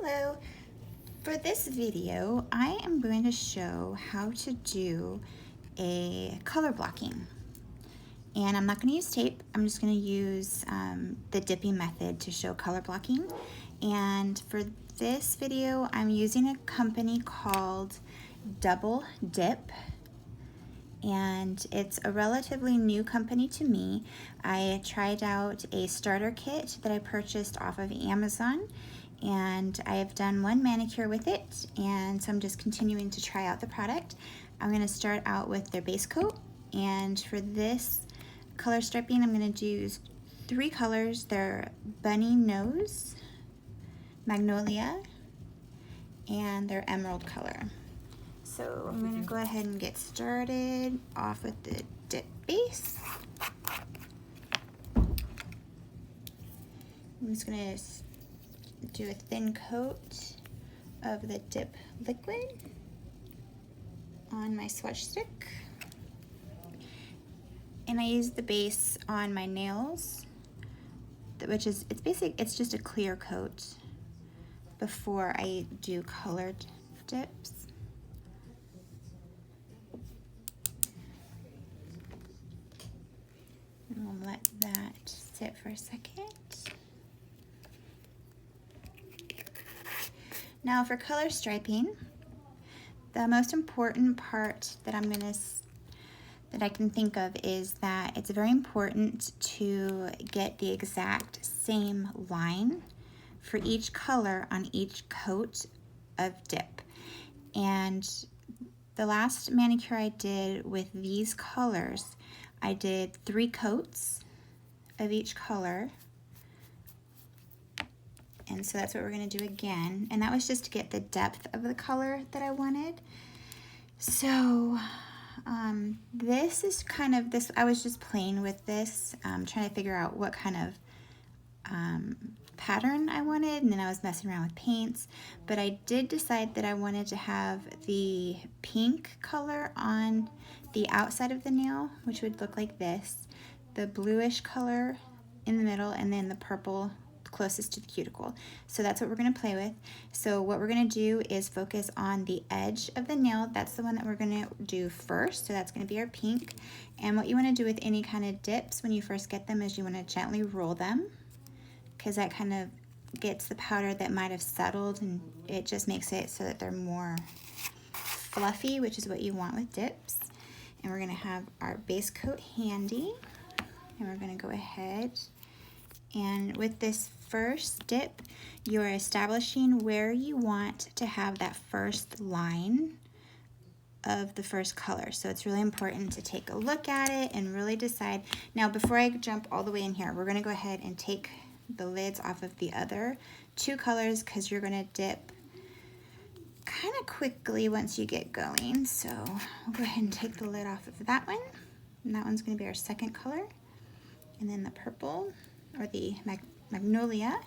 Hello. For this video, I am going to show how to do a color blocking. And I'm not going to use tape. I'm just going to use the dipping method to show color blocking. And for this video, I'm using a company called Double Dip. And it's a relatively new company to me. I tried out a starter kit that I purchased off of Amazon, and I have done one manicure with it, and so I'm just continuing to try out the product. I'm going to start out with their base coat, and for this color striping I'm going to use 3 colors. They're Bunny Nose, Magnolia, and their emerald color. So I'm going to go ahead and get started off with the dip base. I'm just going to do a thin coat of the dip liquid on my swatch stick. And I use the base on my nails, which is, it's just a clear coat before I do colored dips. And we'll let that sit for a second. Now for color striping, the most important part that I can think of is that it's very important to get the exact same line for each color on each coat of dip. And the last manicure I did with these colors, I did 3 coats of each color. And so that's what we're going to do again. And that was just to get the depth of the color that I wanted. So this is kind of this, I was just playing with this, trying to figure out what kind of pattern I wanted, and then I was messing around with paints. But I did decide that I wanted to have the pink color on the outside of the nail, which would look like this, the bluish color in the middle, and then the purple closest to the cuticle. So that's what we're going to play with. So what we're going to do is focus on the edge of the nail. That's the one that we're going to do first. So that's going to be our pink. And what you want to do with any kind of dips when you first get them is you want to gently roll them, because that kind of gets the powder that might have settled, and it just makes it so that they're more fluffy, which is what you want with dips. And we're going to have our base coat handy, and we're going to go ahead and with this first dip, you are establishing where you want to have that first line of the first color. So it's really important to take a look at it and really decide. Now, before I jump all the way in here, we're going to go ahead and take the lids off of the other 2 colors, because you're going to dip kind of quickly once you get going. So we'll go ahead and take the lid off of that one. And that one's going to be our second color. And then the purple, or the magnolia,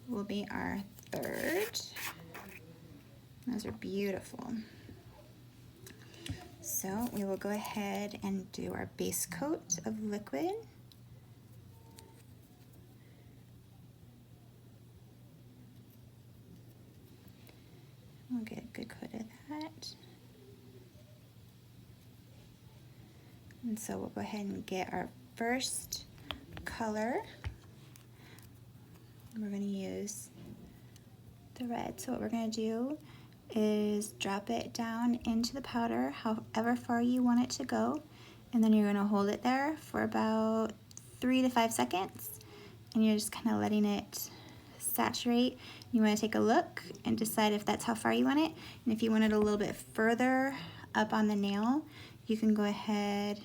will be our third. Those are beautiful. So we will go ahead and do our base coat of liquid. We'll get a good coat of that. And so we'll go ahead and get our first color. We're going to use the red. So what we're going to do is drop it down into the powder however far you want it to go, and then you're going to hold it there for about 3 to 5 seconds, and you're just kind of letting it saturate. You want to take a look and decide if that's how far you want it, and if you want it a little bit further up on the nail, you can go ahead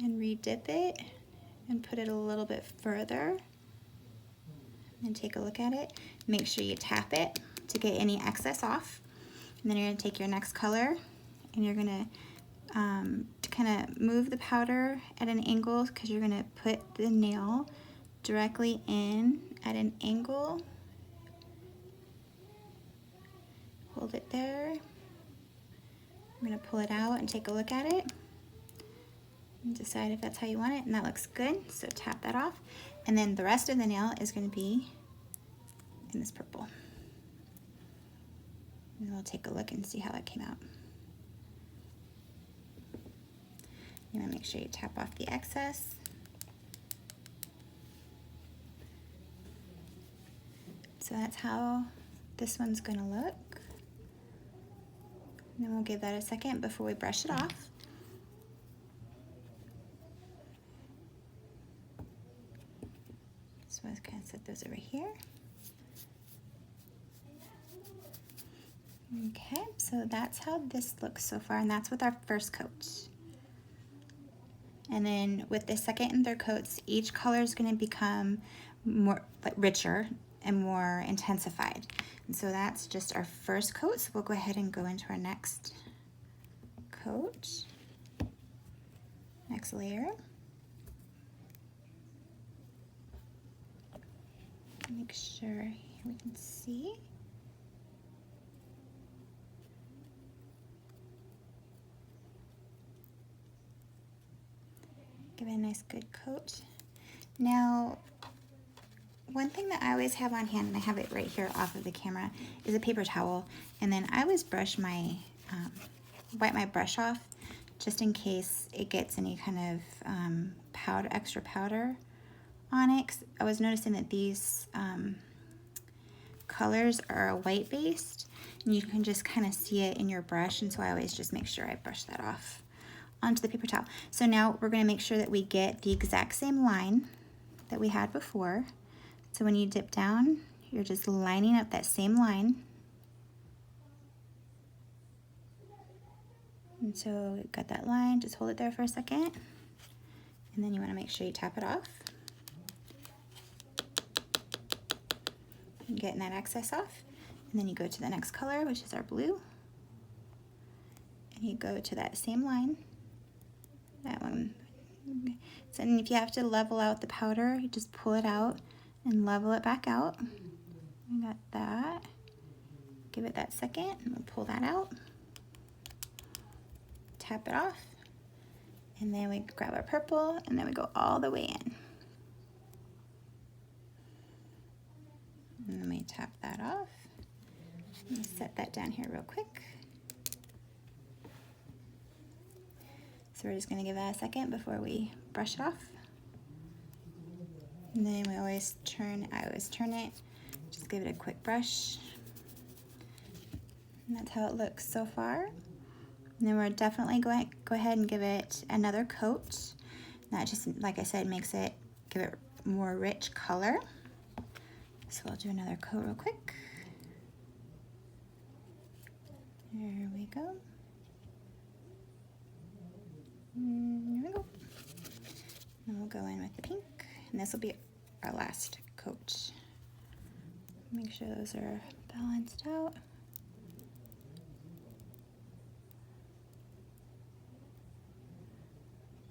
and re-dip it and put it a little bit further and take a look at it. Make sure you tap it to get any excess off. And then you're going to take your next color, and you're going to kind of move the powder at an angle, because you're going to put the nail directly in at an angle. Hold it there. I'm going to pull it out and take a look at it and decide if that's how you want it, and that looks good, so tap that off. And then the rest of the nail is going to be and this purple. And we'll take a look and see how that came out. You want to make sure you tap off the excess. So that's how this one's going to look. And then we'll give that a second before we brush it off. So let's kind of set those over here. Okay, so that's how this looks so far, and that's with our first coat. And then with the second and third coats, each color is going to become more richer and more intensified. And so that's just our first coat. So we'll go ahead and go into our next coat, next layer. Make sure we can see. Give it a nice good coat. Now, one thing that I always have on hand, and I have it right here off of the camera, is a paper towel. And then I always brush my, wipe my brush off just in case it gets any kind of powder, extra powder on it. 'Cause I was noticing that these colors are white based, and you can just kind of see it in your brush, and so I always just make sure I brush that off onto the paper towel. So now we're going to make sure that we get the exact same line that we had before. So when you dip down, you're just lining up that same line. And so we've got that line, just hold it there for a second. And then you want to make sure you tap it off. And getting that excess off. And then you go to the next color, which is our blue. And you go to that same line. That one. So then if you have to level out the powder, you just pull it out and level it back out. We got that. Give it that second, and we'll pull that out. Tap it off. And then we grab our purple, and then we go all the way in. And then we tap that off. Let me set that down here real quick. So we're just going to give that a second before we brush it off. And then we always turn, I always turn it, just give it a quick brush. And that's how it looks so far. And then we're definitely going to go ahead and give it another coat. That just, like I said, makes it, give it more rich color. So we'll do another coat real quick. There we go. Here we go. And we'll go in with the pink, and this will be our last coat. Make sure those are balanced out.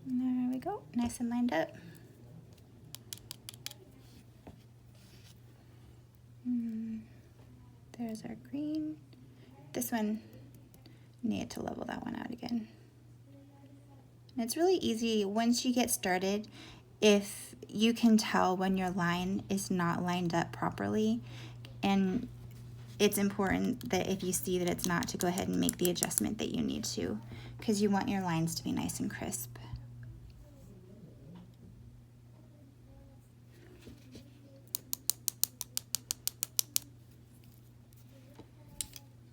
And there we go, nice and lined up. There's our green. This one, need to level that one out again. And it's really easy once you get started. If you can tell when your line is not lined up properly, and it's important that if you see that it's not, to go ahead and make the adjustment that you need to, because you want your lines to be nice and crisp.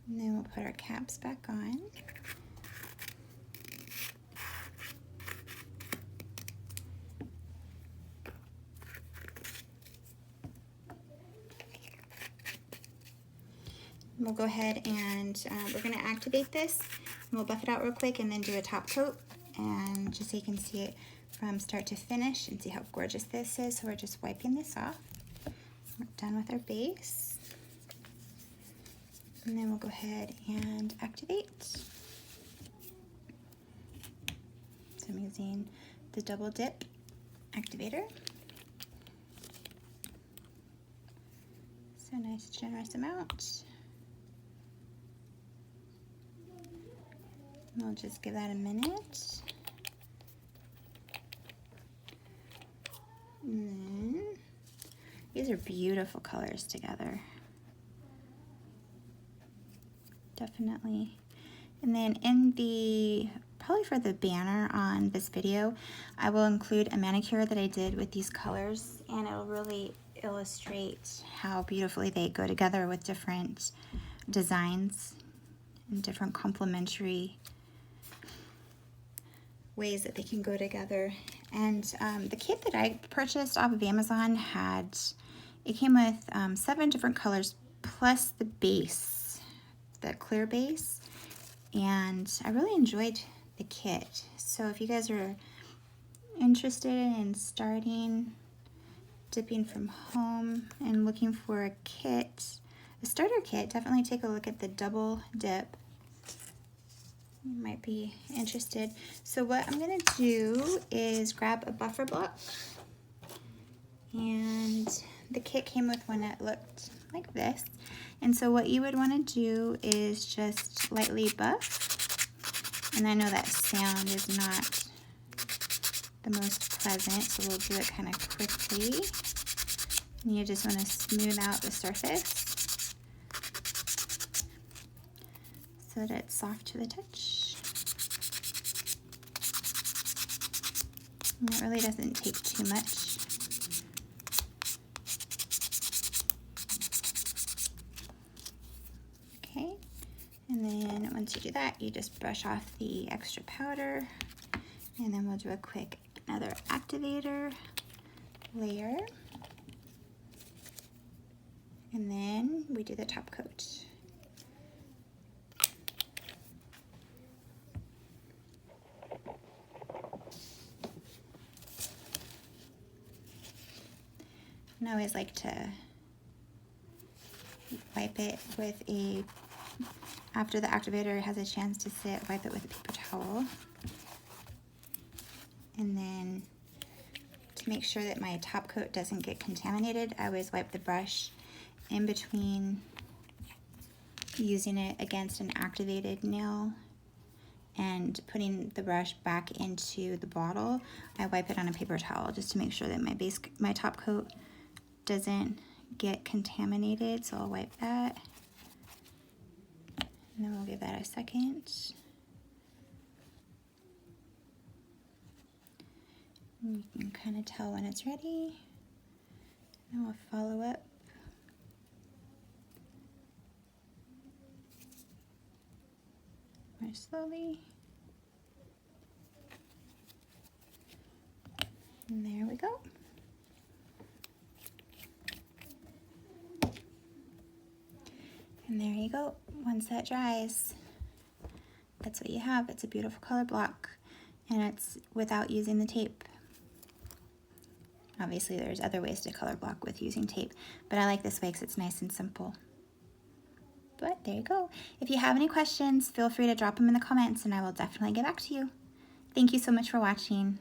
And then we'll put our caps back on. We'll go ahead and we're going to activate this, and we'll buff it out real quick and then do a top coat, and just so you can see it from start to finish and see how gorgeous this is. So we're just wiping this off. We're done with our base, and then we'll go ahead and activate. So I'm using the double dip activator. So nice generous amount. We'll just give that a minute. And then, these are beautiful colors together. definitely. And then in the, probably for the banner on this video, I will include a manicure that I did with these colors, and it'll really illustrate how beautifully they go together with different designs and different complementary ways that they can go together. And the kit that I purchased off of Amazon it came with 7 different colors plus the base, the clear base. And I really enjoyed the kit. So if you guys are interested in starting dipping from home and looking for a kit, a starter kit, definitely take a look at the double dip. You might be interested. So what I'm gonna do is grab a buffer block, and the kit came with one that looked like this. And so what you would want to do is just lightly buff. And I know that sound is not the most pleasant, so we'll do it kind of quickly. And you just want to smooth out the surface so that it's soft to the touch. And it really doesn't take too much. Okay, and then once you do that, you just brush off the extra powder, and then we'll do a quick another activator layer, and then we do the top coat. And I always like to wipe it with after the activator has a chance to sit, wipe it with a paper towel. And then to make sure that my top coat doesn't get contaminated, I always wipe the brush in between using it against an activated nail and putting the brush back into the bottle. I wipe it on a paper towel just to make sure that my top coat doesn't get contaminated. So I'll wipe that, and then we'll give that a second. And you can kind of tell when it's ready. And we'll follow up. More slowly. And there we go. And there you go. Once that dries, that's what you have. It's a beautiful color block, and it's without using the tape. Obviously, there's other ways to color block with using tape, but I like this way because it's nice and simple. But there you go. If you have any questions, feel free to drop them in the comments, and I will definitely get back to you. Thank you so much for watching.